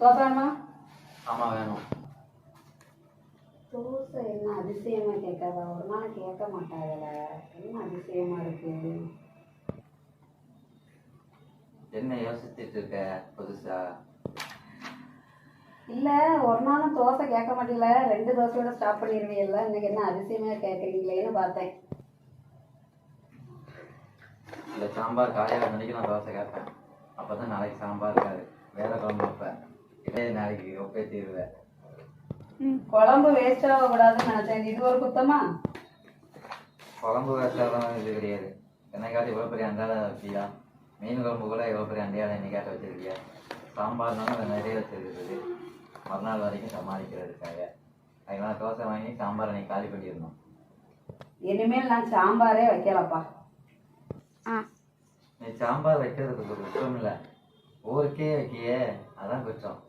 தோசை வேணுமா? ஆமா வேணும். தோசை என்ன அதிசயமா கேட்காதா? ஒரு நாள் கேட்க மாட்டாங்கல்ல, என்ன அதிசயமா இருக்கு? என்ன யோசிச்சுட்டு இருக்க புதுசா? இல்ல, ஒரு நாளும் தோசை கேட்க மாட்டீங்களா? 2 தோசையோட ஸ்டாப் பண்ணிடுவீங்கல்ல, இன்னைக்கு என்ன அதிசயமா கேட்குறீங்களேன்னு பார்த்தேன். இல்லை, சாம்பார் காலையில் மணிக்கு நான் தோசை கேட்பேன். அப்போ தான் நாளைக்கு சாம்பார் இருக்காது, வேற குழம்பு வைப்பேன். இதே நாளைக்கு ஒப்பே தீருவேன். குழம்பு வேஸ்ட் ஆகக்கூடாதுன்னு நினைச்சேன். இது ஒரு குத்தமா? குழம்பு வேஸ்டாலாம் இது கிடையாது. என்னைக்காவது இவ்வளோ பெரிய அண்டால வச்சியா? மீன் குழம்பு கூட இவ்வளோ பெரிய அண்டையால் என்னைக்காட்ட வச்சிருக்கியா? சாம்பார்னாலும் நிறைய வச்சிருக்குது, மறுநாள் வரைக்கும் சமாளிக்கிறதுக்காக. அதனால தோசை வாங்கி சாம்பாரை நீ காலி பண்ணிடணும். இனிமேல் நான் சாம்பாரே வைக்கலப்பா. நீ சாம்பார் வைக்கிறதுக்கு குற்றம் இல்லை, ஊருக்கே வைக்கியே, அதான் குற்றம்.